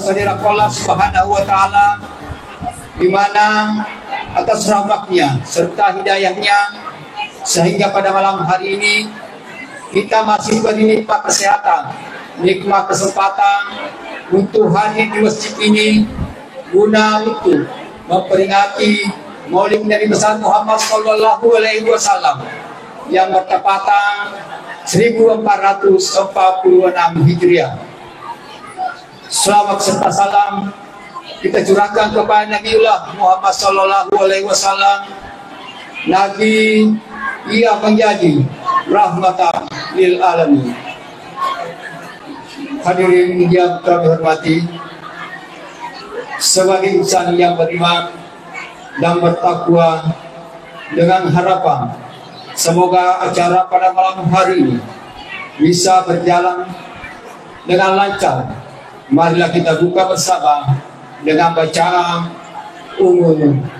atas hadirat Allah Subhanahu wa Ta'ala, di mana atas rahmatnya serta hidayahnya sehingga pada malam hari ini kita masih diberi nikmat kesehatan, nikmat kesempatan untuk hadir di masjid ini guna untuk memperingati Maulid Nabi besar Muhammad Sallallahu Alaihi Wasallam yang bertepatan 1446 Hijriah. Selamat serta salam kita curahkan kepada Nabiullah Muhammad Sallallahu Alaihi Wasallam, Nabi ia menjadi rahmatan lil alamin. Hadirin yang kami hormati, sebagai insan yang beriman dan bertakwa, dengan harapan semoga acara pada malam hari ini bisa berjalan dengan lancar, marilah kita buka bersama dengan bacaan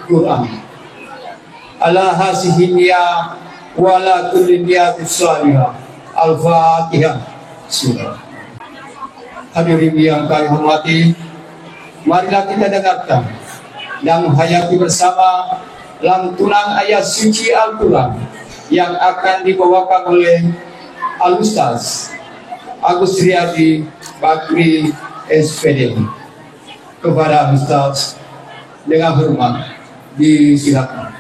Quran. Ala hasihin ya wala kullin ya bisalihah. Al-Fatihah. Bismillah. Hadirin yang kami hormati, marilah kita dengarkan dan menghayati bersama lantunan ayat suci Al-Quran yang akan dibawakan oleh Al-Ustaz Agus Riyadi Bakri SPD. Kepada Ustaz dengan hormat disilakan.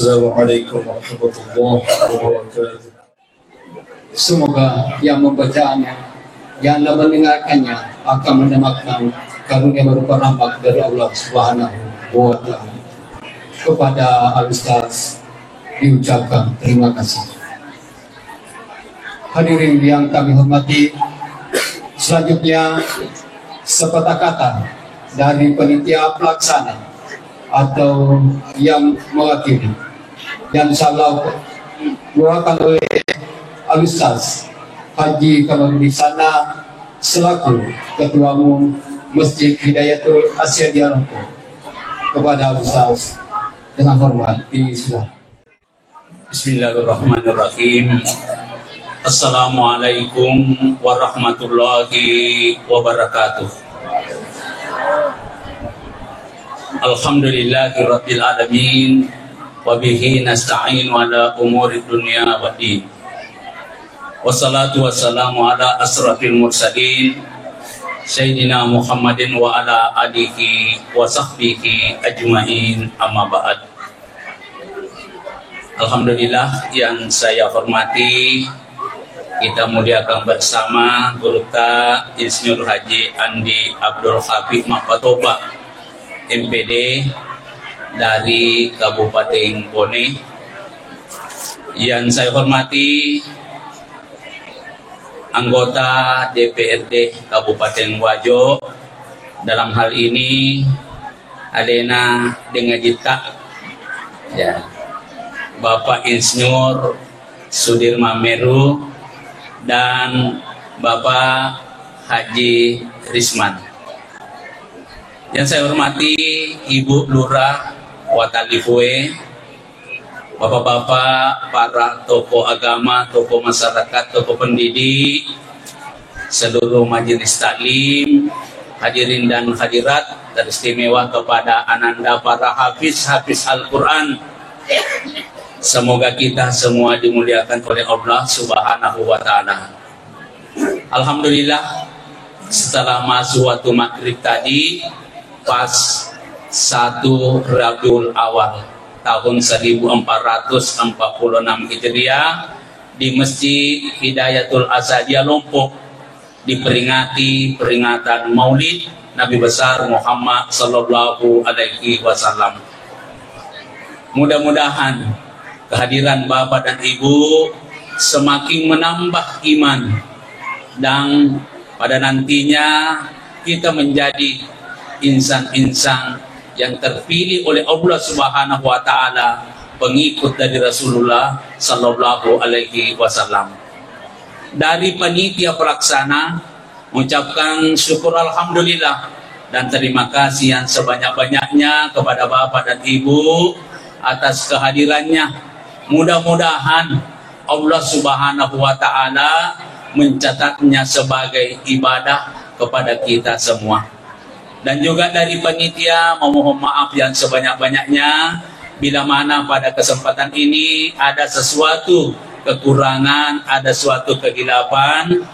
Assalamualaikum warahmatullahi wabarakatuh. Semoga yang membacanya, yang mendengarkannya akan mendapatkan karunia berupa rahmat dari Allah Subhanahu wa Ta'ala. Kepada Al-Ustaz diucapkan terima kasih. Hadirin yang kami hormati, selanjutnya sepatah kata dari panitia pelaksana atau yang mewakili yang insyaallah diwakilkan oleh Al-Ustaz Haji Kamarudin Sana selaku Ketua Umum Masjid Hidayatul Asia Dialogko. Kepada Al-Ustaz dengan hormat diisilah. Bismillahirrahmanirrahim. Assalamualaikum warahmatullahi wabarakatuh. Alhamdulillahirabbil alamin wa bihi nasta'inu ala umuri dunya waddin. Wassalatu wassalamu ala asrafil mursalin Sayyidina Muhammadin wa ala alihi wa sahbihi ajma'in, amma ba'd. Alhamdulillah yang saya hormati, kita muliakan bersama Guru Ta Insinyur Haji Andi Abdul Habib Mapatoba MPD dari Kabupaten Bone. Yang saya hormati anggota DPRD Kabupaten Wajo, dalam hal ini Adena Dengajita, ya, Bapak Insinyur Sudirman Meru dan Bapak Haji Risman. Yang saya hormati Ibu Lurah Watalifue, Bapak-bapak, para tokoh agama, tokoh masyarakat, tokoh pendidik, seluruh majelis taklim, hadirin dan hadirat, teristimewa kepada ananda para hafiz Al-Quran. Semoga kita semua dimuliakan oleh Allah Subhanahu wa Ta'ala. Alhamdulillah, setelah masuk waktu maghrib tadi, pas 1 Rabiul Awal tahun 1446 Hijriah, di Masjid Hidayatul Asadiyah Lompok diperingati peringatan Maulid Nabi besar Muhammad sallallahu alaihi wasallam. Mudah-mudahan kehadiran Bapak dan Ibu semakin menambah iman, dan pada nantinya kita menjadi insan-insan yang terpilih oleh Allah Subhanahu wa Ta'ala, pengikut dari Rasulullah sallallahu alaihi wasallam. Dari panitia pelaksana mengucapkan syukur alhamdulillah dan terima kasih yang sebanyak-banyaknya kepada Bapak dan Ibu atas kehadirannya. Mudah-mudahan Allah Subhanahu wa Ta'ala mencatatnya sebagai ibadah kepada kita semua. Dan juga dari panitia memohon maaf yang sebanyak-banyaknya bila mana pada kesempatan ini ada sesuatu kekurangan, ada suatu kegilapan,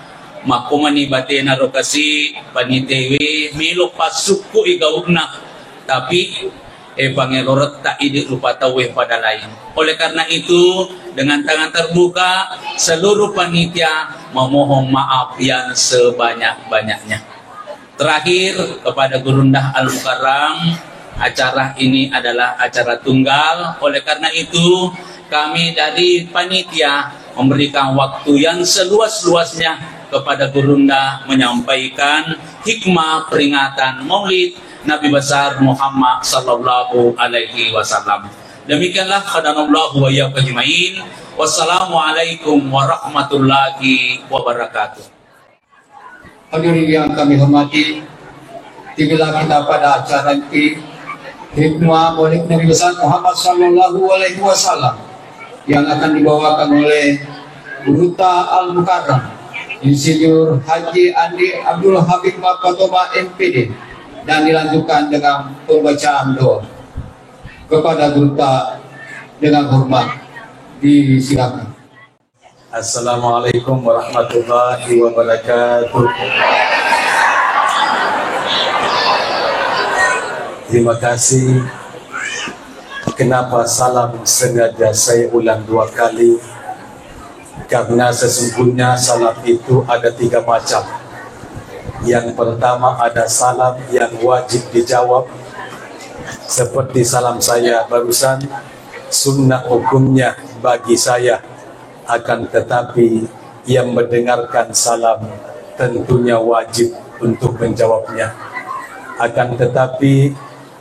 makumani batena rokasi panitewe milok pasuku igauna, tapi Pangerorot tak idik lupa tahu pada lain. Oleh karena itu, dengan tangan terbuka, seluruh panitia memohon maaf yang sebanyak-banyaknya. Terakhir, kepada Gurundah Al-Mukarram, acara ini adalah acara tunggal. Oleh karena itu, kami dari panitia memberikan waktu yang seluas-luasnya kepada Gurundah menyampaikan hikmah peringatan Maulid Nabi besar Muhammad sallallahu alaihi wasallam. Demikianlah qadanallahu wa iyyakum ajmain. Wassalamualaikum warahmatullahi wabarakatuh. Hadirin yang kami hormati, tibalah kita pada acara ini, hikmah Maulid Nabi besar Muhammad sallallahu alaihi wasallam yang akan dibawakan oleh Guru Ta Al-Mukarram Insinyur Haji Andi Abdul Habib Mapatoba MPD, dan dilanjutkan dengan pembacaan doa. Kepada Guru Ta dengan hormat disilakan. Assalamualaikum warahmatullahi wabarakatuh. Terima kasih. Kenapa salam sengaja saya ulang 2 kali? Karena sesungguhnya salam itu ada 3 macam. Yang pertama ada salam yang wajib dijawab, seperti salam saya barusan, sunnah hukumnya bagi saya. Akan tetapi yang mendengarkan salam tentunya wajib untuk menjawabnya. Akan tetapi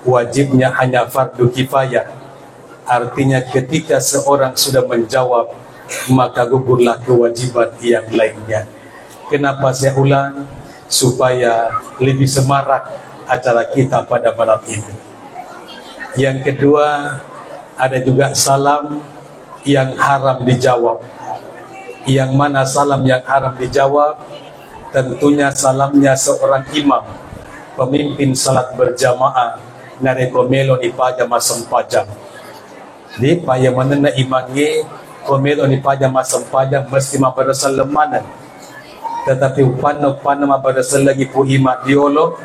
wajibnya hanya fardu kifayah. Artinya ketika seorang sudah menjawab, maka gugurlah kewajiban yang lainnya. Kenapa saya ulang? Supaya lebih semarak acara kita pada malam ini. Yang kedua, ada juga salam yang haram dijawab. Yang mana salam yang haram dijawab? Tentunya salamnya seorang imam, pemimpin salat berjamaah, nareko melo di pajama sempajang. Di paya mana imangi komelo di pajama sempajang mesti mabarasal lemanan. Tetapi upano mabarasal lagi pu imat diolo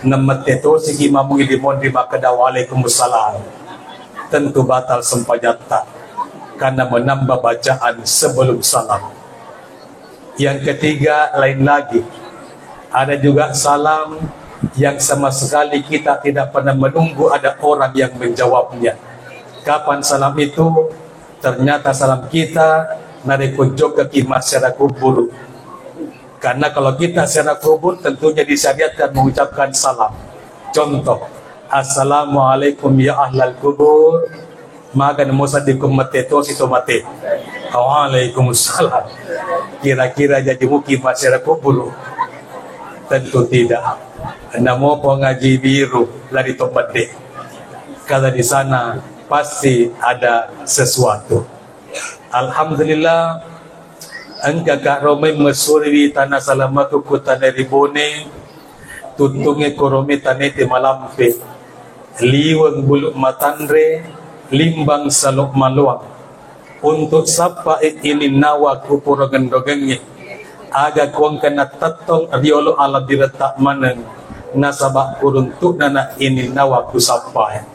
namateto si imam di mondi makadaw waalaikumsalam. Tentu batal sempajata karena menambah bacaan sebelum salam. Yang ketiga, lain lagi, ada juga salam yang sama sekali kita tidak pernah menunggu ada orang yang menjawabnya. Kapan salam itu? Ternyata salam kita nareko juga kimas secara kubur. Karena kalau kita secara kubur tentunya disyariatkan mengucapkan salam. Contoh, Assalamualaikum ya ahlal kubur, maka musadikum mateto sito mate. Waalaikumsalam. Kira-kira jadi mukim masyarakat kubur? Tentu tidak. Namo pengaji biru lari tempat deh. Kalau di sana pasti ada sesuatu. Alhamdulillah. Angka Kak Romai mesuri tanah salamatu kota dari Bone, tutunge korome tanete malampe, liwang buluk matandre, limbang salok maluang. Untuk sapa ini nawa kupuro gendogengnya, aga kuang kena tatong riolo ala diretak maneng, nasabak kuruntuk nana ini nawa kusapa.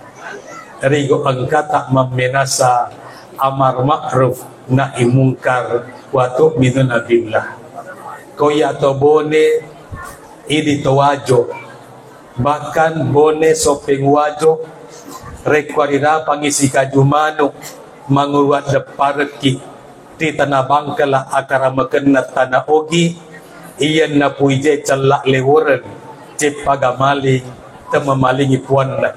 Rigo angkata memenasa amar ma'ruf nahi mungkar wa tu'minuna billah. Koya to bone idi to wajo, bahkan bone sopeng wajo rekwarira pangisi kajumano manguruat depareki di tanah bangkala akara makenat tanah ogi iyan na puije calak leworen cepagamali temamalingi puanna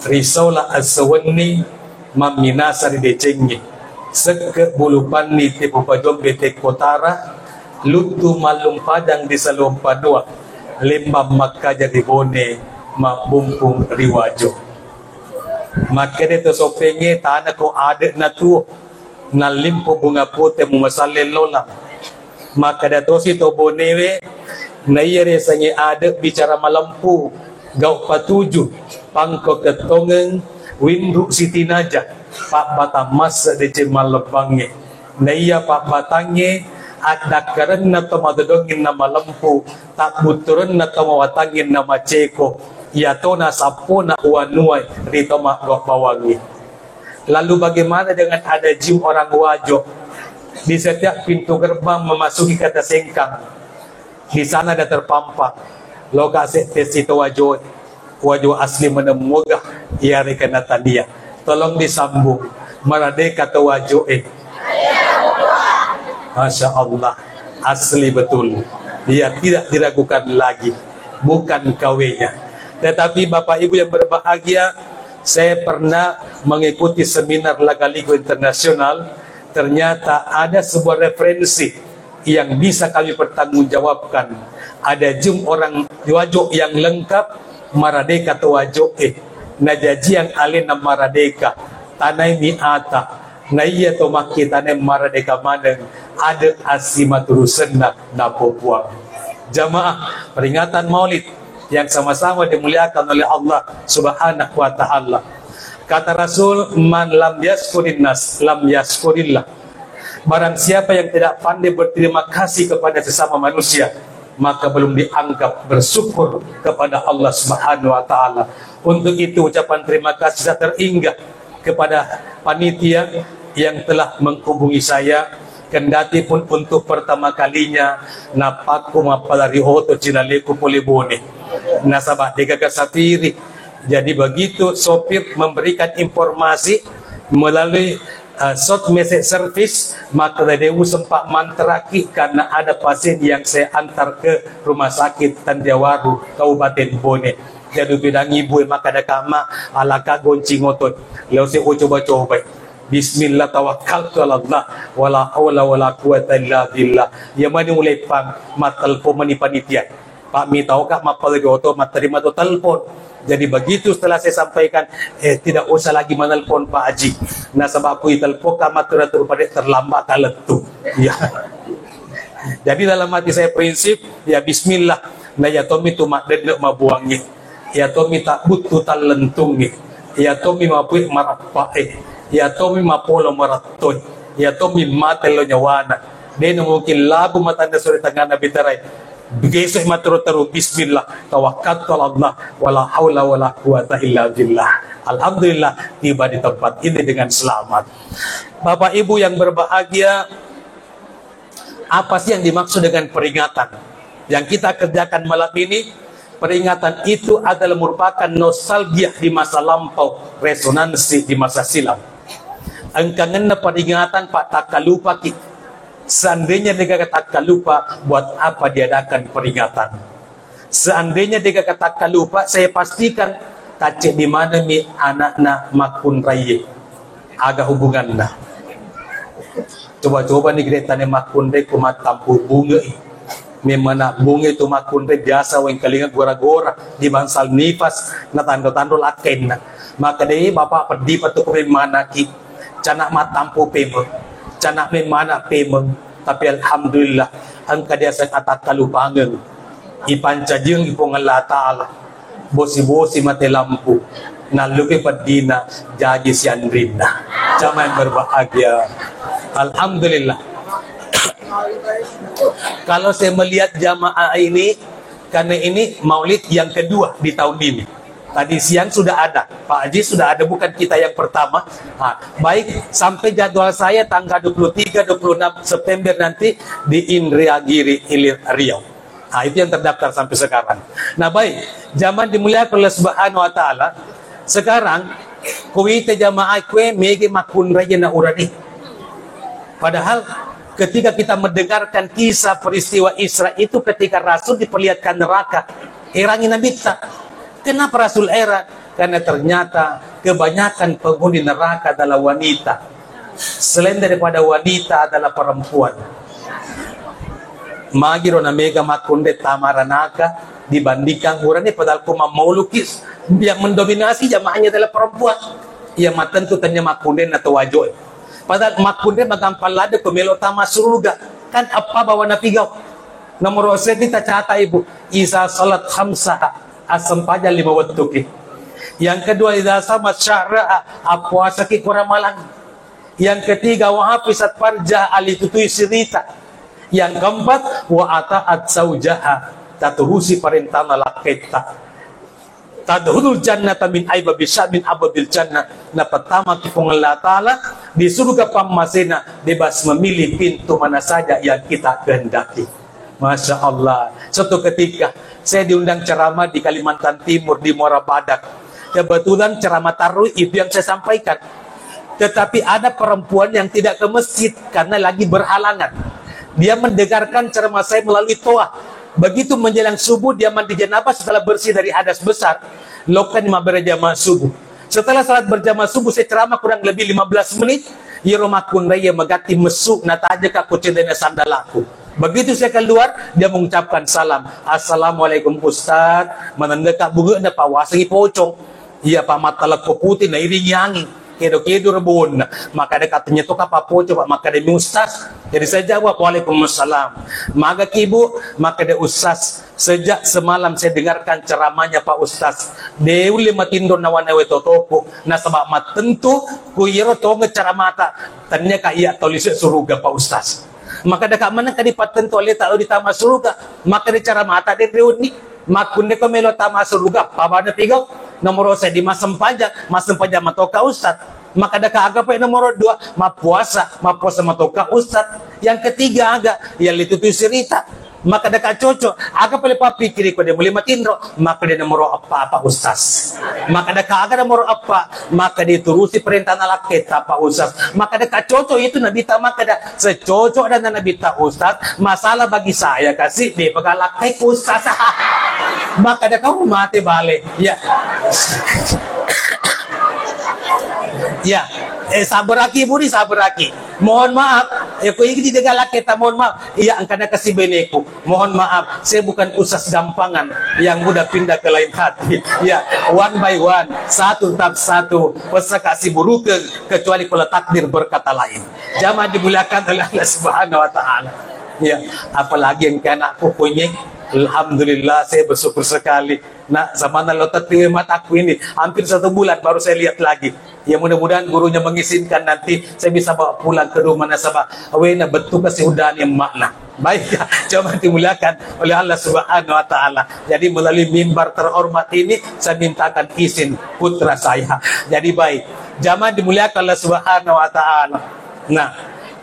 risola asawani maminasa di decengi seke bulupan ni tipu pajong bete kotara lutu malum padang di salom padua lembam maka jadi bone mabumpung riwajo maka dito sopenge tanah ko adet na tu na limpo bunga pute mumasalin lola maka dato si to bonewe na iyere sangi adet bicara malampu gau patuju pangko ketongeng windu siti naja pak batamas dece malebangnya na iya pak batangnya ada karena to madodongin na malampu tak buturan na to mawatangin na maceko ya to na sapo na uanuay rito makgok bawangi. Lalu bagaimana dengan ada jim orang wajo di setiap pintu gerbang memasuki kata sengkang di sana ada terpampak lokasi tesito wajo asli menemugah ya rekanata dia tolong disambung Merdeka atau wajo Masya Allah asli betul dia tidak diragukan lagi bukan kawenya. Tetapi Bapak Ibu yang berbahagia, saya pernah mengikuti seminar Lagaligo Internasional. Ternyata ada sebuah referensi yang bisa kami pertanggungjawabkan. Ada jum orang wajo yang lengkap, Merdeka atau wajo najaji yang alena Merdeka, tanai miata, naiya to maki tanai Merdeka maneng, ada asimaturusena na popuang. Jamaah peringatan Maulid yang sama-sama dimuliakan oleh Allah Subhanahu wa taala. Kata Rasul, "Man lam yaskurin nas, lam yaskurillah." Barang siapa yang tidak pandai berterima kasih kepada sesama manusia, maka belum dianggap bersyukur kepada Allah Subhanahu wa taala. Untuk itu ucapan terima kasih teringgah kepada panitia yang telah menghubungi saya. Kendati pun untuk pertama kalinya napaku mapalari oto cinaleku polebone nasabah degagasatiri. Jadi begitu sopir memberikan informasi melalui short message service, maka Dewu sempat manteraki karena ada pasien yang saya antar ke rumah sakit Tanjawaru Kabupaten Bone. jadi bidang ibu maka ada kama alaka goncing otot lalu saya coba Bismillah tawakkaltu ala Allah wala haula wala quwata illa billah. Ya mani mulai pang matalpo mani panitia. Pak mi tahu kak mapal goto terima tu telepon. Jadi begitu setelah saya sampaikan tidak usah lagi menelpon Pak Haji. Nah sebab aku telepon kamat pada terlambat kaletu. Ya. Jadi dalam hati saya prinsip ya Bismillah. Nah ya tomi tu mak dedek mabuangi. Ya tomi tak butuh talentungi. Ya tomi mapuik marapae. Ya tomi mapolo maratoy. Ya tomi matelo nyawana. Deno mungkin labu matanda suri tangana bitaray. Begeseh maturo-taro Bismillah tawakkaltu ala Allah wala haula wala quwata illa billah. Alhamdulillah tiba di tempat ini dengan selamat. Bapak Ibu yang berbahagia, apa sih yang dimaksud dengan peringatan yang kita kerjakan malam ini? Peringatan itu adalah merupakan nostalgia di masa lampau, resonansi di masa silam. Engkangen na peringatan Pak tak lupa kita. Seandainya dia kata lupa, buat apa diadakan peringatan? Seandainya dia kata lupa, saya pastikan kacik di mana mi anak-anak makun raya. Agak hubungan nah. Coba-coba nih kita tanya makun raya kumat tampu bunga. Memang bunga itu makun raya biasa weng kalingan gora-gora di bangsal nifas na tando-tando laken na. Maka deh bapak perdi patu ke mana ki? Canak matampu pemeng, canak memana pemeng, tapi alhamdulillah angka dia sang atak kalupangan, ipancajeng ipungan la ta'ala, bosi-bosi mati lampu, naluki padina jadi siandrina, zaman berbahagia, alhamdulillah. Kalau saya melihat jamaah ini, karena ini maulid yang kedua di tahun ini. Tadi siang sudah ada, Pak Haji sudah ada, bukan kita yang pertama. Baik, sampai jadwal saya tanggal 23-26 September nanti di Indragiri Hilir Riau. Itu yang terdaftar sampai sekarang. Nah baik, zaman dimuliakan oleh Subhanahu wa Ta'ala. Sekarang, kuwite jamaah kue mege makun raja na urani. Padahal ketika kita mendengarkan kisah peristiwa Isra itu ketika Rasul diperlihatkan neraka, erangin nabita. Kenapa Rasul heran? Karena ternyata kebanyakan penghuni neraka adalah wanita. Selain daripada wanita adalah perempuan. Magiro na mega makunde tamaranaka dibandingkan urani padahal kuma mau lukis yang mendominasi jamaahnya adalah perempuan. Ia matentu tanya makunde atau wajoy. Padahal makunde magampalade pemelo tama surga. Kan apa bawa napigau? Nomor set kita cata ibu. Isa salat khamsah. Asam paja 5 waktu. Yang kedua idza sama syara puasa ki kurang malang. Yang ketiga wa hafizat farja ali tutui sirita. Yang keempat wa ata'at zaujaha taturusi perintah laketa. Tadkhulul jannata min aiba bisyabin ababil jannah. Na pertama kipung Allah Ta'ala di surga pamasena bebas memilih pintu mana saja yang kita kehendaki. Masya Allah. Suatu ketika saya diundang ceramah di Kalimantan Timur di Muara Badak. Kebetulan ceramah tarawih itu yang saya sampaikan. Tetapi ada perempuan yang tidak ke masjid karena lagi berhalangan. Dia mendengarkan ceramah saya melalui toa. Begitu menjelang subuh dia mandi janabah setelah bersih dari hadas besar. Lokan lima berjamaah subuh. Setelah salat berjamaah subuh saya ceramah kurang lebih 15 menit. Yeromakun raya megati mesuk nataja kaku cendena sandalaku. Begitu saya keluar, dia mengucapkan salam. Assalamualaikum Ustaz. Menandakan bunga na pawasangi pocong. Iya pak matalak putih na iring yangi. Kedo-kedo rebun. Maka ada katanya to kapa pocong pak maka ada Ustaz. Jadi saya jawab Waalaikumsalam. Maka kibu maka ada Ustaz. Sejak semalam saya dengarkan ceramahnya Pak Ustaz. Dewi matindo nawanewe totoko. Na sabab matentu kuyero to ceramata. Ternyata iya tulis surga Pak Ustaz. Maka dekat mana kadi patentu oleh tak di tamas surga. Maka di cara mata di reuni. Makunde ko melo tamas surga. Pabana tigaw. Nomor saya di masem pajak matoka Ustaz. Maka dekat agak nomor 2 mapuasa matoka Ustaz. Yang ketiga agak yang itu cerita. maka dekat cocok aga pale papikiri ko de muli matindro maka dia nomor apa ustaz, maka dekat aga nomor apa maka diturusi perintah nalake apa ustaz, maka dekat cocok itu nabi ta maka da secocok dan nabi ta ustaz, masalah bagi saya kasih de pagalakai ustaz maka dekat kau mati balik ya. Ya, sabaraki budi sabaraki. Mohon maaf, ko ini digala kita mohon maaf. Iya, angkana kasih beneku. Mohon maaf, saya bukan usas gampangan yang mudah pindah ke lain hati. Ya, one by one, satu tak satu, pesan kasih buruk kecuali kalau takdir berkata lain. Jangan dimuliakan oleh Allah Subhanahu wa taala. Ya, apalagi yang kena pokoknya alhamdulillah saya bersyukur sekali. Nah, sama lotat mataku ini hampir 1 bulan baru saya lihat lagi. Ya mudah-mudahan gurunya mengizinkan nanti saya bisa bawa pulang ke rumah nasabah. Awena betul kasih udahan yang makna. Baik ya, coba dimuliakan oleh Allah Subhanahu wa taala. Jadi melalui mimbar terhormat ini saya mintakan izin putra saya. Jadi baik, jamaah dimuliakan Allah Subhanahu wa taala. Nah,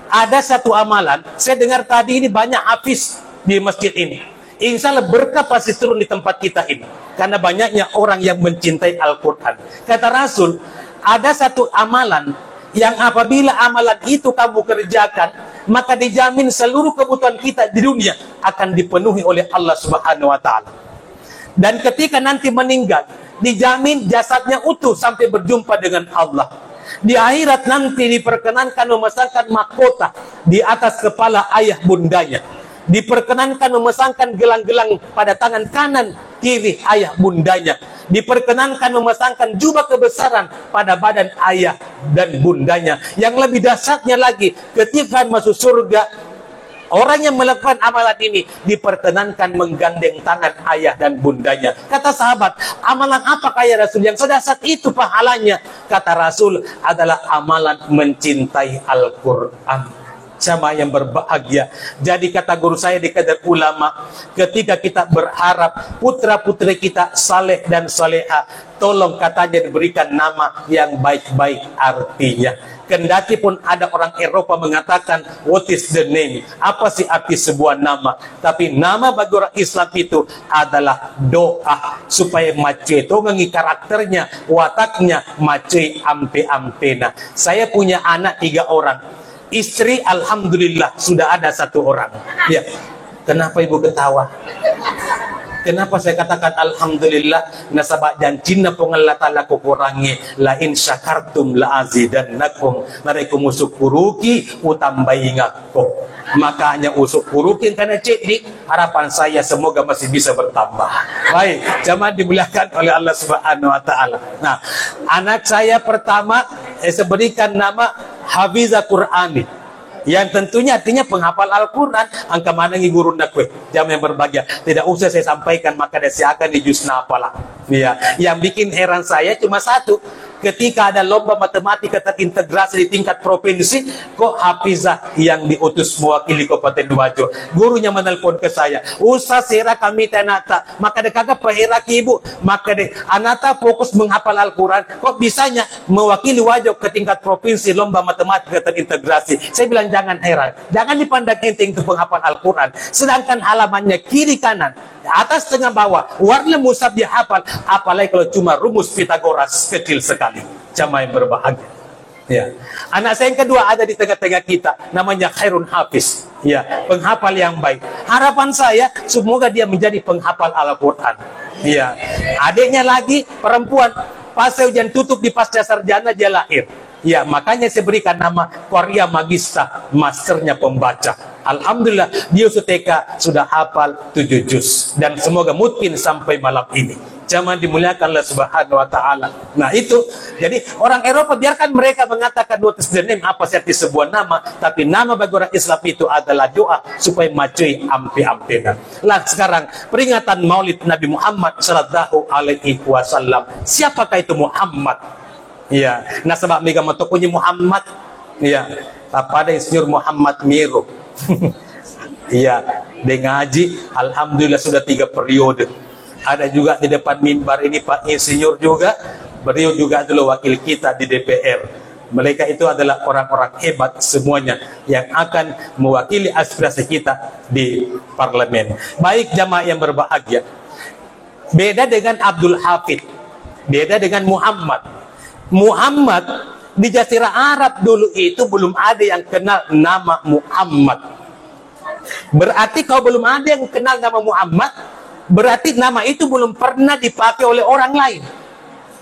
ada satu amalan, saya dengar tadi ini banyak hafiz di masjid ini. Insya Allah berkah pasti turun di tempat kita ini. Karena banyaknya orang yang mencintai Al-Quran. Kata Rasul, ada satu amalan yang apabila amalan itu kamu kerjakan, maka dijamin seluruh kebutuhan kita di dunia akan dipenuhi oleh Allah Subhanahu wa taala. Dan ketika nanti meninggal, dijamin jasadnya utuh sampai berjumpa dengan Allah. Di akhirat nanti diperkenankan memasangkan mahkota di atas kepala ayah bundanya. Diperkenankan memasangkan gelang-gelang pada tangan kanan kiri ayah bundanya. Diperkenankan memasangkan jubah kebesaran pada badan ayah dan bundanya. Yang lebih dahsyatnya lagi, ketika masuk surga, orang yang melakukan amalan ini diperkenankan menggandeng tangan ayah dan bundanya. Kata sahabat, amalan apa kaya Rasul yang sedahsyat itu pahalanya? Kata Rasul, adalah amalan mencintai Al-Quran. Sama yang berbahagia. Jadi kata guru saya di kadar ulama, ketika kita berharap putra-putri kita saleh dan saleha, tolong katanya diberikan nama yang baik-baik artinya. Kendati pun ada orang Eropa mengatakan, what is the name? Apa sih arti sebuah nama? Tapi nama bagi orang Islam itu adalah doa. Supaya mace itu ngengi karakternya, wataknya, mace ampe-ampena. Saya punya anak 3 orang. Istri alhamdulillah sudah ada 1 orang. Ya. Kenapa ibu ketawa? Kenapa saya katakan alhamdulillah? Nasabah dan cinna pengalla ta'ala kukurangi la in syakartum la azidannakum. Mereka musukuruki utambai ngako. Makanya usukurukin karena cekdik. Harapan saya semoga masih bisa bertambah. Baik, jamaah dimuliakan oleh Allah Subhanahu wa taala. Nah, anak saya pertama saya berikan nama Hafiza Qur'ani, yang tentunya artinya penghafal Al-Quran. Angka mana ngi guru nakwe jam yang berbahagia, tidak usah saya sampaikan, maka dia akan di juz nafalah. Ya, yang bikin heran saya cuma satu, ketika ada lomba matematika terintegrasi di tingkat provinsi, kok Hafizah yang diutus mewakili Kabupaten Wajo. Gurunya menelpon ke saya, Ustaz Sera kami tanata, maka dia kagak paheraki ibu, maka dia anata fokus menghafal Al-Quran, kok bisanya mewakili Wajo ke tingkat provinsi lomba matematika terintegrasi. Saya bilang jangan heran, jangan dipandang enteng itu penghafal Al-Quran, sedangkan halamannya kiri kanan, atas tengah bawah, warna mushaf dia hafal, apalagi kalau cuma rumus Pitagoras kecil sekali. Jamaah yang berbahagia. Ya. Anak saya yang kedua ada di tengah-tengah kita, namanya Khairun Hafiz. Ya, penghafal yang baik. Harapan saya semoga dia menjadi penghafal Al-Quran. Ya. Adiknya lagi perempuan, pas ujian tutup di pasca sarjana dia lahir. Ya, makanya saya berikan nama Korea Magista, masternya pembaca. Alhamdulillah, dia TK sudah hafal 7 juz. Dan semoga mungkin sampai malam ini. Jangan dimuliakan Allah Subhanahu wa taala. Nah, itu. Jadi orang Eropa biarkan mereka mengatakan what is the name, apa arti sebuah nama, tapi nama bagi orang Islam itu adalah doa supaya macui ampe-ampena. Lah sekarang peringatan Maulid Nabi Muhammad sallallahu alaihi wasallam. Siapakah itu Muhammad? Ya, nasabah mega matokunya Muhammad. Ya, pada Insinyur Muhammad Miro. Iya, dia ngaji alhamdulillah sudah 3 periode. Ada juga di depan mimbar ini Pak Insinyur juga. Beliau juga dulu wakil kita di DPR. Mereka itu adalah orang-orang hebat semuanya yang akan mewakili aspirasi kita di parlemen. Baik jamaah yang berbahagia, beda dengan Abdul Hafid, beda dengan Muhammad. Muhammad di Jazirah Arab dulu itu belum ada yang kenal nama Muhammad. Berarti kalau belum ada yang kenal nama Muhammad, berarti nama itu belum pernah dipakai oleh orang lain.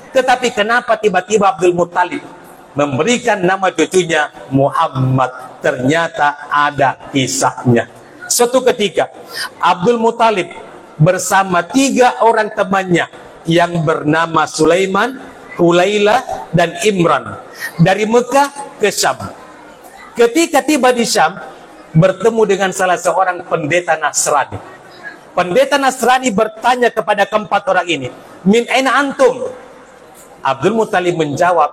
Tetapi kenapa tiba-tiba Abdul Muttalib memberikan nama cucunya Muhammad? Ternyata ada kisahnya. Suatu ketika Abdul Muttalib bersama 3 orang temannya yang bernama Sulaiman, Hulailah, dan Imran dari Mekah ke Syam. Ketika tiba di Syam, bertemu dengan salah seorang pendeta Nasrani. Pendeta Nasrani bertanya kepada keempat orang ini, "Min aina antum?" Abdul Muttalib menjawab,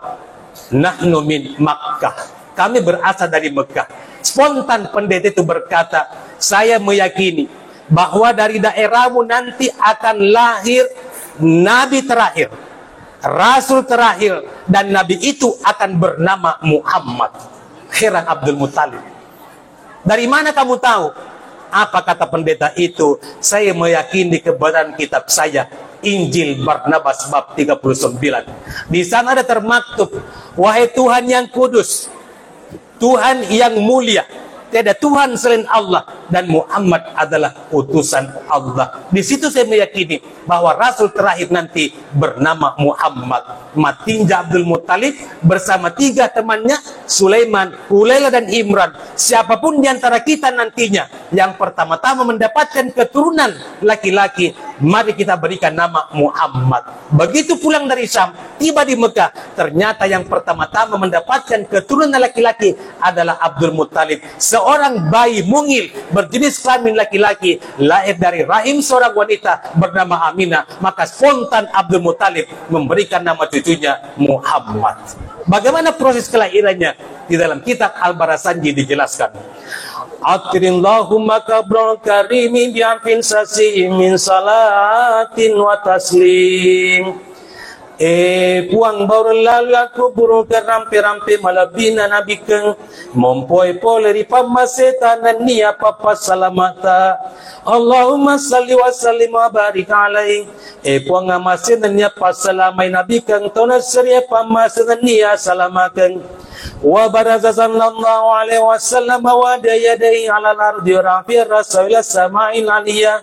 "Nahnu min Makkah." Kami berasal dari Mekah. Spontan pendeta itu berkata, "Saya meyakini bahwa dari daerahmu nanti akan lahir nabi terakhir, rasul terakhir, dan nabi itu akan bernama Muhammad." Heran Abdul Muttalib. "Dari mana kamu tahu?" Apa kata pendeta itu? "Saya meyakini kebenaran kitab saya, Injil Barnabas bab 39. Di sana ada termaktub, wahai Tuhan yang kudus, Tuhan yang mulia, tiada Tuhan selain Allah, dan Muhammad adalah utusan Allah." Di situ saya meyakini bahwa rasul terakhir nanti bernama Muhammad. Matinja Abdul Muttalib bersama 3 temannya, Sulaiman, Hulailah, dan Imran. Siapapun di antara kita nantinya yang pertama-tama mendapatkan keturunan laki-laki, mari kita berikan nama Muhammad. Begitu pulang dari Syam, tiba di Mekah, ternyata yang pertama-tama mendapatkan keturunan laki-laki adalah Abdul Muttalib, seorang bayi mungil berjenis kelamin laki-laki, lahir dari rahim seorang wanita bernama Aminah. Maka spontan Abdul Muttalib memberikan nama cucunya Muhammad. Bagaimana proses kelahirannya? Di dalam kitab Al-Barasanji dijelaskan, "Atirillahumma kabral karimi bi'afin sasi min salatin wa taslim." Puang baru lalu aku burung kerampi-rampi malabina nabi keng mompoi poleri pamaseta nani apa salamata. Allahumma salli wa sallim wa barik alaihi. Puang amasin nani apa salamai nabi keng tona seria pamasin nani salamaken. Wa baraza sallallahu alaihi wasallam wa dayadai ala al-ardi rafi rasulillah sama'il aliyah.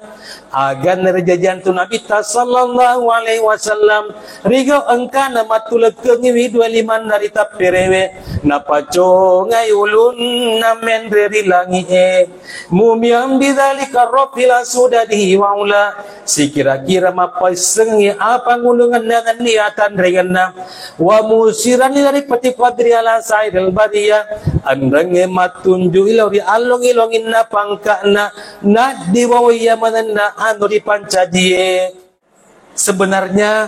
Agan nerjajan tu Nabi sallallahu alaihi wasallam rigo engkana matulekeng wi 25 narita perewe napaco ngayulun namen dari langi mumiam bidzalika rafila sudadi waula. Si kira-kira mapasengi apa ngulungan dengan niatan regana wa musiran dari peti qadri ala sairil bariyah andrange matunju ilauri along-ilongin na pangkana na diwawiya manana anu dipancadie. Sebenarnya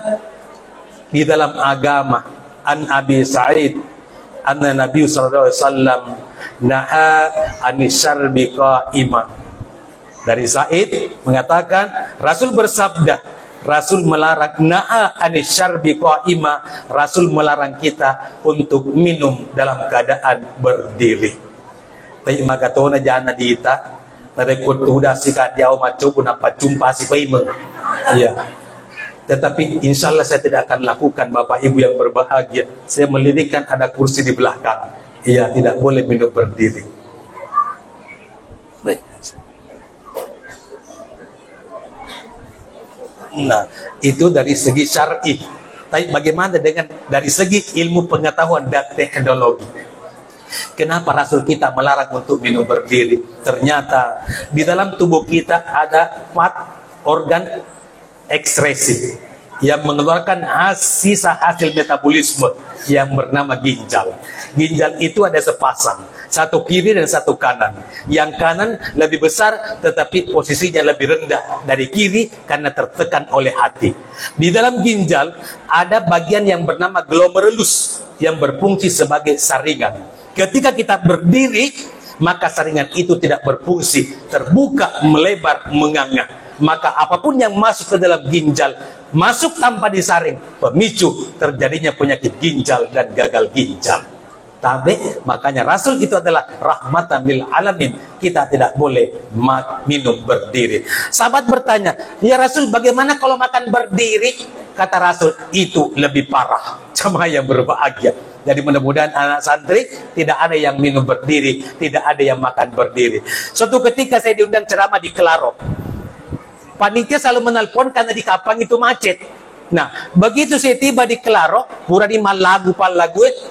di dalam agama an Abi Sa'id anna Nabi sallallahu alaihi wasallam naha anisyarbi qa'ima. Dari Sa'id mengatakan Rasul bersabda, Rasul melarang naha anisyarbi qa'ima, Rasul melarang kita untuk minum dalam keadaan berdiri. Tapi magatona jana diita narekut udah sikat jauh macu pun apa jumpa si paimeng. Iya. Tetapi insya Allah saya tidak akan lakukan, Bapak Ibu yang berbahagia. Saya melirikan ada kursi di belakang. Iya, tidak boleh minum berdiri. Baik. Nah, itu dari segi syar'i. Tapi bagaimana dengan dari segi ilmu pengetahuan dan teknologi? Kenapa Rasul kita melarang untuk minum berdiri? Ternyata di dalam tubuh kita ada 4 organ ekskresi yang mengeluarkan sisa hasil metabolisme yang bernama ginjal. Ginjal itu ada sepasang, satu kiri dan satu kanan. Yang kanan lebih besar tetapi posisinya lebih rendah dari kiri karena tertekan oleh hati. Di dalam ginjal ada bagian yang bernama glomerulus yang berfungsi sebagai saringan. Ketika kita berdiri, maka saringan itu tidak berfungsi, terbuka, melebar, menganga. Maka apapun yang masuk ke dalam ginjal, masuk tanpa disaring, pemicu terjadinya penyakit ginjal dan gagal ginjal. Tapi makanya Rasul itu adalah rahmatan lil alamin. Kita tidak boleh minum berdiri. Sahabat bertanya, ya Rasul, bagaimana kalau makan berdiri? Kata Rasul, itu lebih parah. Jamaah yang berbahagia. Jadi mudah-mudahan anak santri tidak ada yang minum berdiri, tidak ada yang makan berdiri. Suatu ketika saya diundang ceramah di Kelaro. Panitia selalu menelpon karena di Kapang itu macet. Nah, begitu saya tiba di Kelaro, pura di lagu,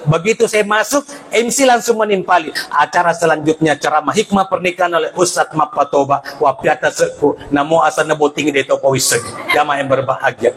begitu saya masuk, MC langsung menimpali. Acara selanjutnya ceramah hikmah pernikahan oleh Ustadz Mapatoba, wapiata seku, namo asana boting de toko wiseg. Jamaah yang berbahagia.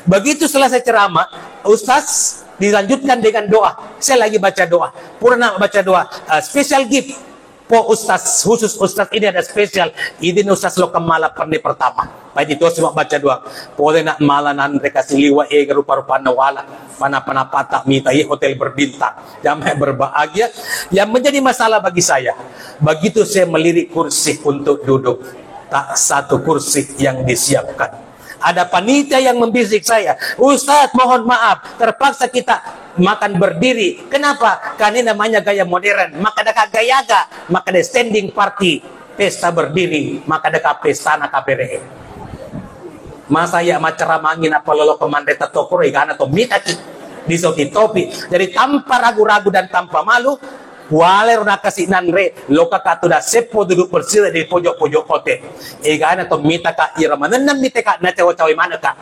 Begitu selesai ceramah, Ustadz dilanjutkan dengan doa. Saya lagi baca doa. Purna baca doa. Special gift. Po Ustaz, khusus Ustaz ini ada spesial. Idin Ustaz lo kemala perni pertama. Baik itu semua baca doa. Pole nak malanan mereka siliwa rupa-rupa nawala. Pana-pana patak mitai hotel berbintang. Yang berbahagia. Yang menjadi masalah bagi saya. Begitu saya melirik kursi untuk duduk. Tak satu kursi yang disiapkan. Ada panitia yang membisik saya, Ustadz mohon maaf, terpaksa kita makan berdiri. Kenapa? Karena ini namanya gaya modern. Maka ada gaya-gaya, maka ada standing party, pesta berdiri, maka ada pesta na KPRE. Masa ya maceramangin apa lolo kemandeta tokoro ikan atau mitaki di soti topi. Jadi tanpa ragu-ragu dan tanpa malu, waler na kasih nanre loka katuda sepo duduk bersila di pojok-pojok hotel. Egan atau mita ka irama nenam mita ka na cawa-cawa mana ka.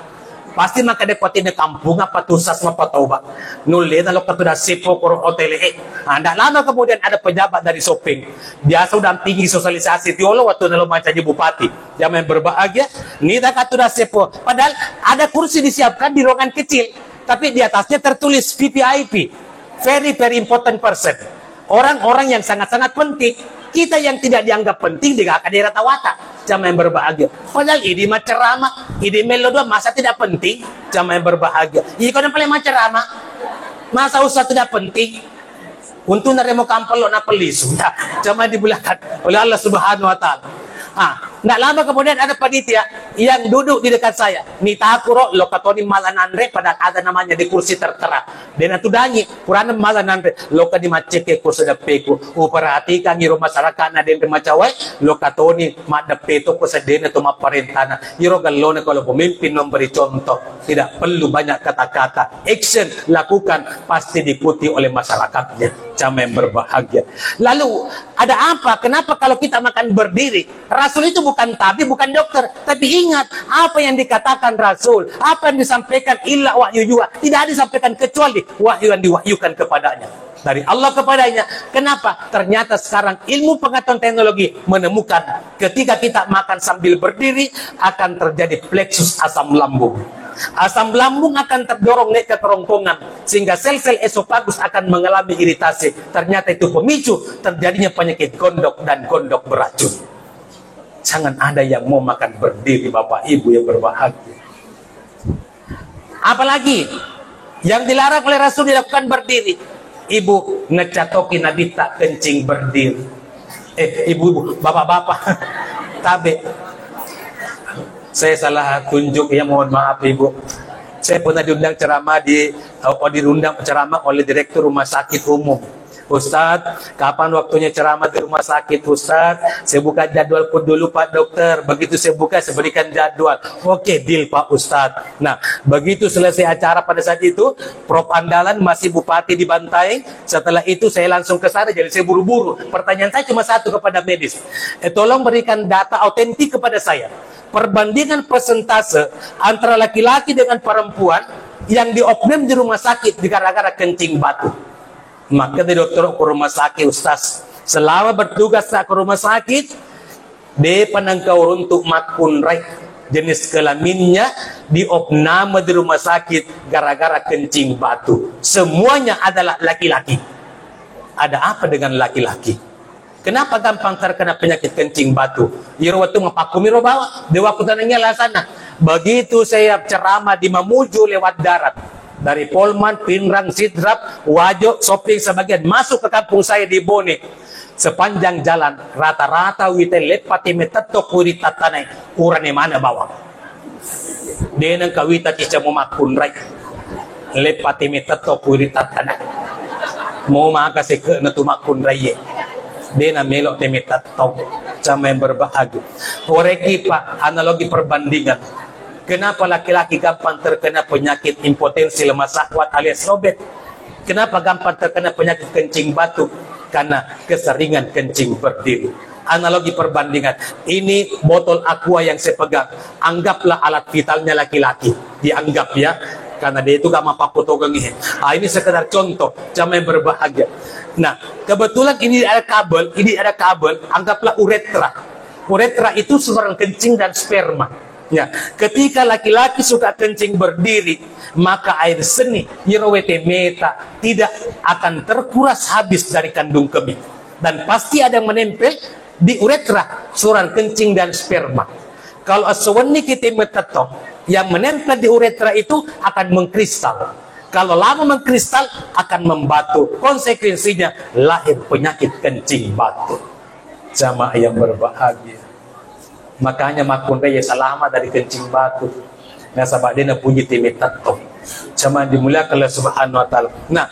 Pasti maka dekotin di kampung apa tusas mapatoba. Nulle na loka katuda sepo koro hotel Anda lama kemudian ada pejabat dari shopping. Biasa udah tinggi sosialisasi tiolo waktu nalo macam bupati. Yang berbahagia nita katuda sepo. Padahal ada kursi disiapkan di ruangan kecil, tapi di atasnya tertulis VVIP. Very very important person. Orang-orang yang sangat-sangat penting. Kita yang tidak dianggap penting di daerah Tawata. Jamaah yang berbahagia. Padahal ini mah ceramah, ini melodua masa tidak penting. Jamaah yang berbahagia. Ini kau paling ceramah. Masa usah tidak penting. Untuk naremo kampel lo napelis. Jamaah dibulahkan oleh Allah Subhanahu Wa Taala. Nggak lama kemudian ada panitia yang duduk di dekat saya. Nita akuro lo katoni malananre pada ada namanya di kursi tertera. Dan itu danyi kurang malananre lo ka di maceke kursi dapeku. Perhatikan ngiro masyarakat na den macawai lo katoni madapeto ko sa den itu maparentana. Ngiro galone kalau pemimpin memberi contoh, tidak perlu banyak kata-kata. Action lakukan pasti diikuti oleh masyarakatnya. Jamaah yang berbahagia. Lalu ada apa? Kenapa kalau kita makan berdiri? Rasul itu bukan tabib, bukan dokter. Tapi ingat, apa yang dikatakan Rasul, apa yang disampaikan illa wahyu juga, tidak disampaikan kecuali wahyu yang diwahyukan kepadanya. Dari Allah kepadanya. Kenapa? Ternyata sekarang ilmu pengetahuan teknologi menemukan ketika kita makan sambil berdiri akan terjadi plexus asam lambung. Asam lambung akan terdorong naik ke kerongkongan sehingga sel-sel esofagus akan mengalami iritasi. Ternyata itu pemicu terjadinya penyakit gondok dan gondok beracun. Jangan ada yang mau makan berdiri, Bapak Ibu yang berbahagia. Apalagi yang dilarang oleh Rasul dilakukan berdiri. Ibu ngecatoki Nabi tak kencing berdiri. Ibu-ibu, bapak-bapak, tabe. Saya salah tunjuk, ya mohon maaf Ibu. Saya pernah diundang ceramah diundang ceramah oleh Direktur Rumah Sakit Umum. Ustadz, kapan waktunya ceramah di rumah sakit Ustadz? Saya buka jadwal pun dulu Pak Dokter. Begitu saya buka, saya berikan jadwal. Oke, deal Pak Ustadz. Nah, begitu selesai acara pada saat itu, Prof. Andalan masih Bupati di Bantaeng. Setelah itu saya langsung ke sana, jadi saya buru-buru. Pertanyaan saya cuma satu kepada medis. Tolong berikan data autentik kepada saya. Perbandingan persentase antara laki-laki dengan perempuan yang diopname di rumah sakit gara-gara kencing batu. Maka di dokter ke rumah sakit, Ustaz, selama bertugas ke rumah sakit, de panangkau untuk makun right jenis kelaminnya diopname di rumah sakit gara-gara kencing batu. Semuanya adalah laki-laki. Ada apa dengan laki-laki? Kenapa gampang terkena penyakit kencing batu? Iro waktu ngapakumiro bawa, di waktu tanahnya lah sana. Begitu saya ceramah di Mamuju lewat darat. Dari Polman, Pinrang, Sidrap, Wajo, Soping sebagian masuk ke kampung saya di Bone. Sepanjang jalan rata-rata wite lepati metato kurita tanai kurane mana bawa. Denang kawita cica mumakun rai. Lepati metato kurita tanai. mau makasih ke natumak kun raye. Dia na melok temeta tau sama yang berbahagia. Oreki pak analogi perbandingan. Kenapa laki-laki gampang terkena penyakit impotensi lemah syahwat alias robek? Kenapa gampang terkena penyakit kencing batu? Karena keseringan kencing berdiri. Analogi perbandingan. Ini botol aqua yang saya pegang. Anggaplah alat vitalnya laki-laki. Dianggap ya. Karena dia itu gak mapaputogang ini. Ini sekedar contoh. Sama yang berbahagia. Nah, kebetulan ini ada kabel, anggaplah uretra. Uretra itu saluran kencing dan sperma. Ya, ketika laki-laki suka kencing berdiri, maka air seni yerawete meta tidak akan terkuras habis dari kandung kemih. Dan pasti ada yang menempel di uretra, saluran kencing dan sperma. Kalau aswani kita metetop, yang menempel di uretra itu akan mengkristal. Kalau lama mengkristal akan membatu. Konsekuensinya lahir penyakit kencing batu. Jamaah yang berbahagia. Makanya makun raya selama dari kencing batu. Nah sahabat dia puji timitato. Jamaah dimuliakan Allah Subhanahu wa taala. Nah,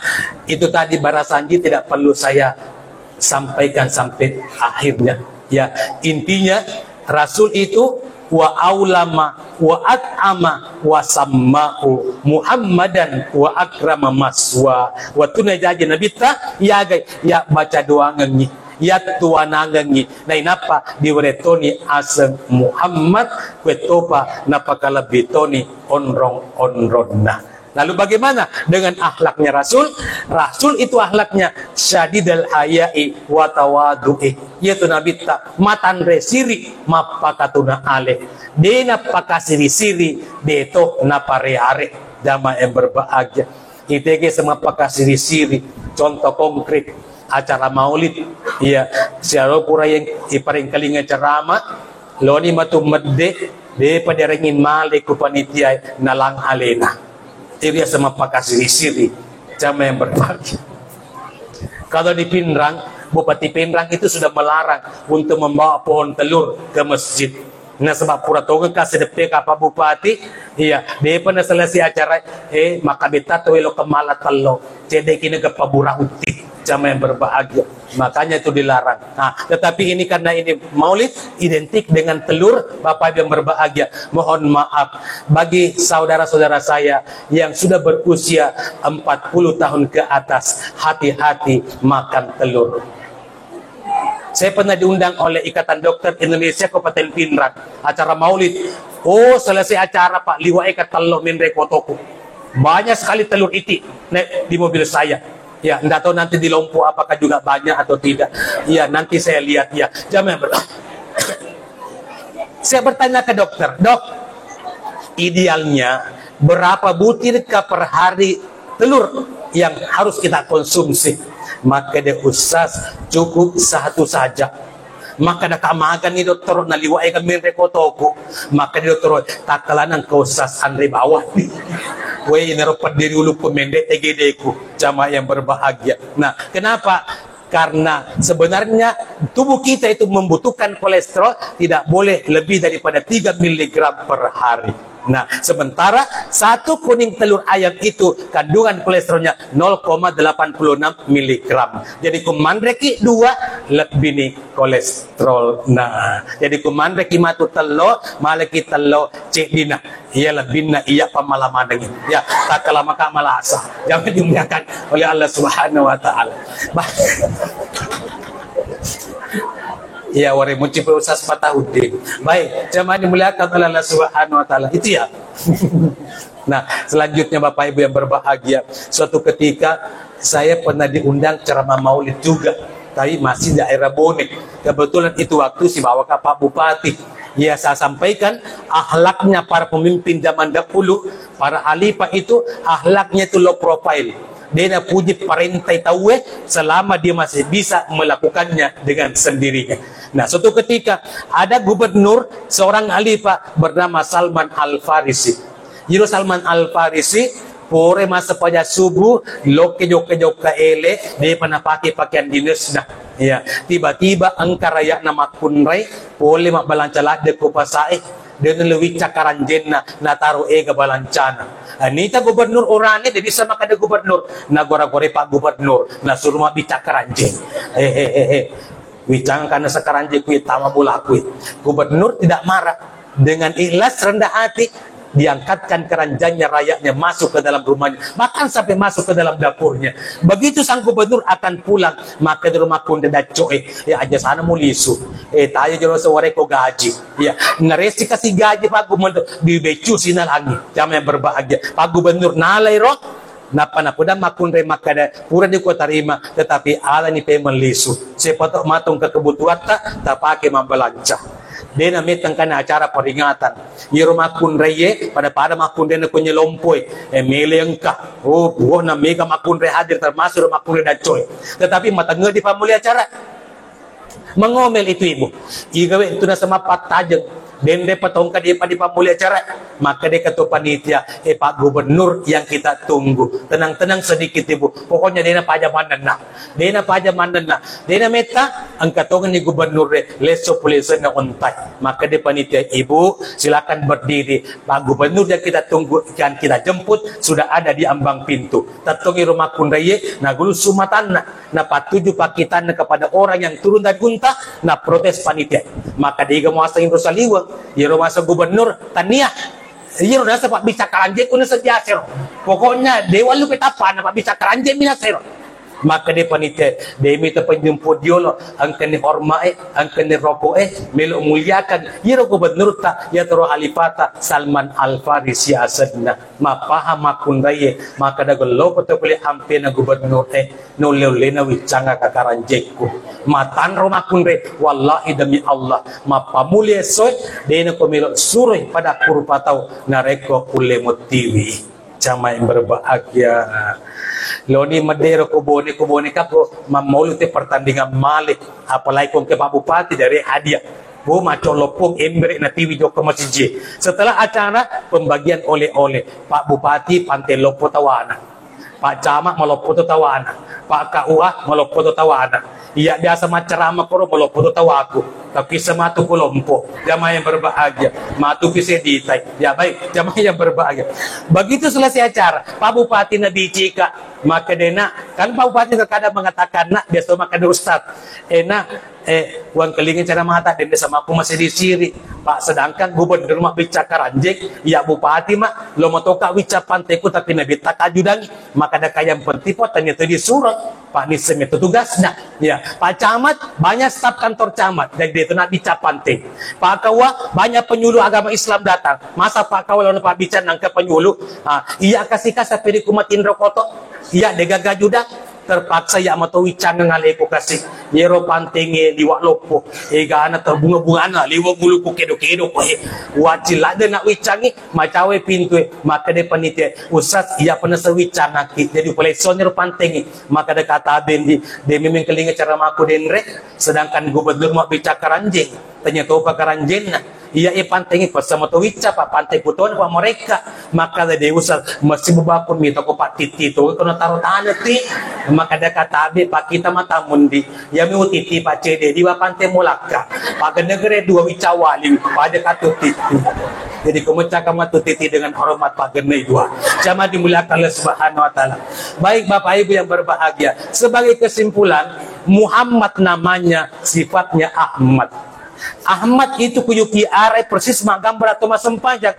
itu tadi barasanji tidak perlu saya sampaikan sampai akhirnya. Ya, intinya Rasul itu wa aulama wa at'ama wa samma'u Muhammadan wa akrama maswa wa tunajaji nabita ya baca doa ngengi ya tuana ngengi na inapa diweretoni aseng Muhammad kwetopa napakala bitoni onronna. Lalu bagaimana dengan akhlaknya Rasul? Rasul itu akhlaknya syadidal haya'i wa tawadu'i. Yaitu Nabi ta matan resiri mapakatuna ale. Dena pakasiri siri deto napareare. Dama yang berbahagia. Itege sama pakasiri siri. Contoh konkret acara maulid. Ya, siaro pura yang iparing kalinga ceramah. Loni matu medde de paderengin male ku panitia nalang alena. Dia sama pakasiri siri sama yang berbahagia. Kalau di Pinrang, Bupati Pinrang itu sudah melarang untuk membawa pohon telur ke masjid. Nah sebab pura tonga kasih depe apa Bupati, iya dia pernah selesai acara, maka beta tuelo kemala telo, jadi kini ke pabura uti sama yang berbahagia. Makanya itu dilarang. Nah, tetapi ini karena ini maulid identik dengan telur, Bapak yang berbahagia. Mohon maaf bagi saudara-saudara saya yang sudah berusia 40 tahun ke atas, hati-hati makan telur. Saya pernah diundang oleh Ikatan Dokter Indonesia Kabupaten Pinrang, acara maulid. Oh, selesai acara Pak, liwai ka telur minre kotoku. Banyak sekali telur iti di mobil saya. Ya, enggak tahu nanti di Lompok apakah juga banyak atau tidak. Ya, nanti saya lihat ya. Saya bertanya ke dokter, dok, idealnya berapa butirkah per hari telur yang harus kita konsumsi? Maka dia usas cukup satu saja. Maka ada kamagan ni dokter naliwai kami rekotoko. Maka dia dokter takalanang kausas andre bawah. Wei neropat diri ulu pemendek tegedeku jamaah yang berbahagia. Nah, kenapa? Karena sebenarnya tubuh kita itu membutuhkan kolesterol tidak boleh lebih daripada 3 mg per hari. Nah, sementara satu kuning telur ayam itu kandungan kolesterolnya 0,86 mg. Jadi kumandreki 2 lebih nih kolesterol. Nah, jadi kumandreki matu telo, maleki telo cek dina. Ia lebih na iya pamalaman dengan. Ya, tak lama kak malasa. Jangan dimuliakan oleh Allah Subhanahu wa taala. Ya, wari munci usas patahudin. Baik, jamaah dimuliakan oleh Allah Subhanahu wa taala. Itu ya. Nah, selanjutnya Bapak Ibu yang berbahagia, suatu ketika saya pernah diundang ceramah maulid juga, tapi masih daerah Bone. Kebetulan itu waktu si bawa ke Pak Bupati. Ya, saya sampaikan akhlaknya para pemimpin zaman dahulu, para khalifah itu akhlaknya itu low profile. Dia puji parentai tahu selama dia masih bisa melakukannya dengan sendirinya. Nah, suatu ketika ada gubernur seorang khalifah bernama Salman Al-Farisi. Jadi Salman Al-Farisi pore masa pada subuh loke jok ele dia pernah pakai pakaian dinas. Nah, ya tiba-tiba angka raya nama kunrai boleh mak balancalah de kupasai dia lebih cakaranjenna na taruh ega balancana. Anita gubernur orangnya dia bisa makan gubernur. Na gora-gore Pak Gubernur na suruh mabi cakaranjen. Wicang karena sekaranjen kuit tama bola kuit. Gubernur tidak marah, dengan ikhlas rendah hati diangkatkan keranjangnya, rakyatnya masuk ke dalam rumahnya, bahkan sampai masuk ke dalam dapurnya. Begitu sang gubernur akan pulang, maka di rumah pun dia ya aja sana mulisu tanya jero sore ko gaji ya naresi kasih gaji Pak Gubernur dibecu sinal lagi jam yang berbahagia Pak Gubernur nalai roh napa nakuda makunre makada pura di ko tarima, tetapi ala ni pe melisu sepatok matung ke kebutuhan tak pakai membelanca. Dia namitang kana acara peringatan. Di rumah kunreye pada makunre na kunya lompoy. Mileng ka. Buo na mega makunre hadir termasuk rumah kunre dacoy. Tetapi matangga di pamuli acara. Mengomel itu ibu. Igawe itu na sama patajeng. Dende patong ka dia pada pamuli acara. Maka dia kata panitia, Pak Gubernur yang kita tunggu. Tenang-tenang sedikit ibu. Pokoknya dia na pajamanan na. Dia na pajamanan na. Dia na meta, ang katongan ni Gubernur leso pulisa na untay. Maka dia panitia, ibu silakan berdiri. Pak Gubernur yang kita tunggu, yang kita jemput, sudah ada di ambang pintu. Tatongi rumah kunraye, nagulu sumatan na. Na patuju pakitan na kepada orang yang turun dari unta, na protes panitia. Maka dia mau asal Rosaliwang, ya rumah sa Gubernur, taniah. Iya udah Pak bisa karanjek udah sejasir. Pokoknya dewa lu ketapa Pak bisa karanjek minasir. Maka dia panitia dia minta penjemput dia lo angkan ni hormai angkan ni rokok melo muliakan ya Gubernur ta ya tero alifata Salman Al Farisi asadna mapaham makun raye maka da gelo poto pele ampe na Gubernur no lena wicanga ka karanjekku matan rumah kunre wallahi demi Allah mapamulia soy dena ko melo suruh pada kurpatau nareko ulemotiwi jamaah yang berbahagia. Loni Madero kubone kako mamolute pertandingan malik apalagi kong ke Pak Bupati dari hadiah. Bu maco lopong embre na TV Joko Masjid. Setelah acara pembagian oleh-oleh, Pak Bupati Pantai Lopo Tawana. Pak Camat Malopoto Tawana. Pak KUA Malopoto Tawana. Iya biasa macerama koro Malopoto Tawaku. Tapi sematu kolompo. Jamaah yang berbahagia. Matu kiseditai. Ya baik, jamaah yang berbahagia. Begitu selesai acara, Pak Bupati Nabi Cika maka dena kan Pak Bupati terkadang mengatakan nak biasa makan ustad uang kelingin cara mata dan sama aku masih disiri Pak sedangkan Gubernur mak bicara karanjek ya Bupati mak lo mau toka wica panteku tapi nabi tak ajudan maka ada kayam pentipo tanya tadi surat Pak Nisem itu tugasnya ya Pak Camat banyak staf kantor camat dan dia itu nak bicara pante Pak Kawa banyak penyuluh agama Islam datang masa Pak Kawa lawan Pak bicara nangka penyuluh iya kasih pedi kumatin rokoto iya degaga judak terpaksa ya mato wicang ngaleko kasih yero pantenge liwak lopo ega ana terbunga-bunga ana liwak muluku kedo-kedo ko wacil ada nak wicangi macawe pintu maka de panitia usas iya pernah sewicang aki jadi pelesonir pantenge maka de kata bendi de memang kelinga cara maku denre sedangkan Gubernur mau bicara karanjeng tanya to pa karanjengna iya pantengi pas sama to wica Pak pantai putuan Pak mereka maka de usas masih bebakun mito ko Pak Titi to kono taruh tanah ti maka ada kata abe Pak kita mata mundi ya mi utiti Pak CD di pantai mulaka Pak negeri dua wicawali pada katu titi jadi kemecah kamatu titi dengan hormat Pak Genei dua jamaah dimuliakan oleh Subhanahu wa taala. Baik Bapak Ibu yang berbahagia, sebagai kesimpulan Muhammad namanya sifatnya Ahmad itu kuyuki are persis magambar atau masem pajak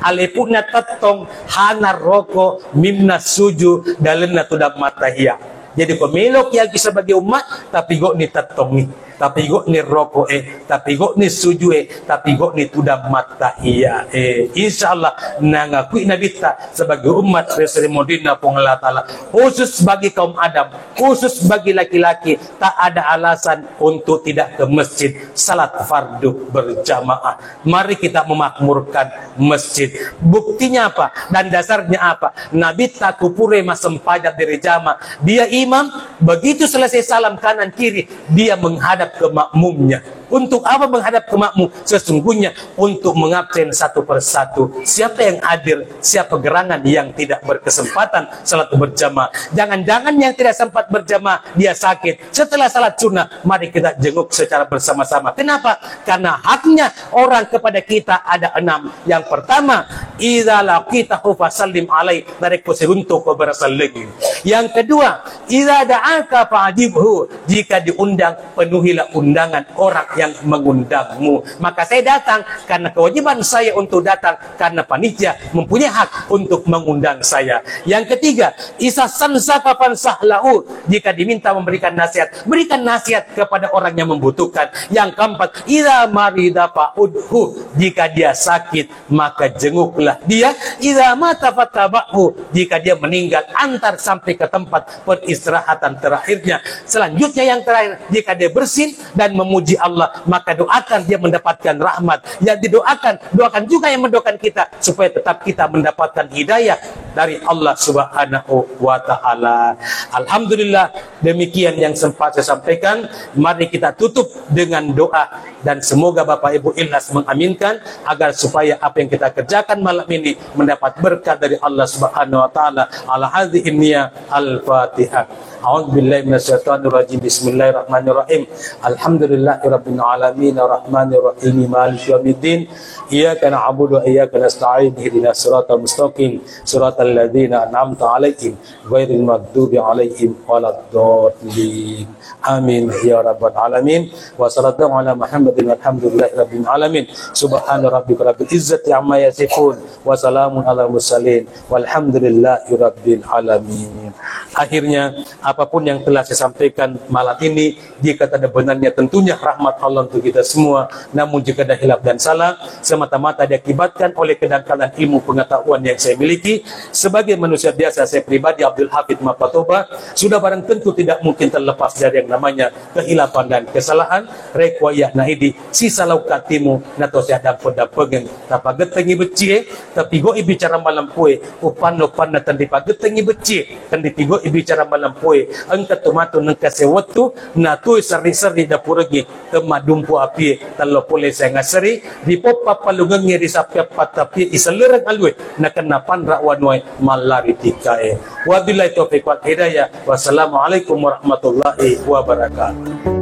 alepuna tetong hana roko mimna suju dalena tudap matahia. Jadi pemilok yang sebagai umat tapi kok ni tetongi tapi kok ni roko tapi kok ni suju tapi kok ni tudap matahia insyaallah nangakui nabita sebagai umat Sri Modina Allah Ta'ala khusus bagi kaum Adam khusus bagi laki-laki tak ada alasan untuk tidak ke masjid salat fardu berjamaah. Mari kita memakmurkan masjid. Buktinya apa dan dasarnya apa? Nabi takupure masem pajak dari jamaah dia imam begitu selesai salam kanan kiri dia menghadap ke makmumnya Untuk apa menghadap ke makmum? Sesungguhnya untuk mengabsen satu persatu. Siapa yang hadir, siapa gerangan yang tidak berkesempatan salat berjamaah. Jangan-jangan yang tidak sempat berjamaah dia sakit. Setelah salat sunnah, mari kita jenguk secara bersama-sama. Kenapa? Karena haknya orang kepada kita ada 6. Yang pertama, idza laqitahu fasallim alaihi, tarik untuk berasal lagi. Yang kedua, idza da'aka fa'ajibhu, jika diundang penuhilah undangan orang yang mengundangmu. Maka saya datang karena kewajiban saya untuk datang, karena panitia mempunyai hak untuk mengundang saya. Yang ketiga, isa sansafa fansahlahu, jika diminta memberikan nasihat, berikan nasihat kepada orang yang membutuhkan. Yang keempat, idza marida fa'udhu, jika dia sakit maka jenguklah dia. Idza mata fatabahu, jika dia meninggal antar sampai ke tempat peristirahatan terakhirnya. Selanjutnya yang terakhir, jika dia bersin dan memuji Allah, maka doakan dia mendapatkan rahmat. Yang didoakan, doakan juga yang mendoakan kita supaya tetap kita mendapatkan hidayah dari Allah Subhanahu wa taala. Alhamdulillah, demikian yang sempat saya sampaikan. Mari kita tutup dengan doa, dan semoga Bapak Ibu ikhlas mengaminkan agar supaya apa yang kita kerjakan malam ini mendapat berkat dari Allah Subhanahu wa taala. Ala hadhihi niyya al-Fatihah. A'udzu billahi minasyaitonir rajim. Bismillahirrahmanirrahim. Alhamdulillahirabbil alamin arrahmanir rahim maliki yaumiddin. Iyyaka na'budu wa iyyaka nasta'in. Ihdinas siratal mustaqim. Siratal ladzina an'amta 'alaihim ghairil maghdubi 'alaihim waladdallin. Amin ya rabbal alamin. Wa sallallahu ala Muhammadin walhamdulillahirabbil alamin. Subhana rabbika rabbil izzati amma yasifun wa salamun ala mursalin walhamdulillahirabbil alamin. Akhirnya, apapun yang telah saya sampaikan malam ini, jika ada benarnya tentunya rahmat Allah untuk kita semua. Namun jika ada hilaf dan salah, semata-mata diakibatkan oleh kedangkalan ilmu pengetahuan yang saya miliki. Sebagai manusia biasa, saya pribadi Abdul Hafid Mapatoba, sudah barang tentu tidak mungkin terlepas dari yang namanya kehilafan dan kesalahan. Rekwayah naidi sisa laukat timu nato siadang poda pegeng tapa getengi beci, tapi go ibicara malam pue upan lopan na tandi pa getengi beci tandi tigo ibicara malam pue angkat tomato nang kasewatu na tu seri-seri dapuragi temadumpu api talo pole saya ngaseri di popa palungangi di sapya patapi iselerang alwe na kenapan rakwanwai malari tikae. Wabillahi taufiq wal hidayah. Wassalamualaikum warahmatullahi wabarakatuh.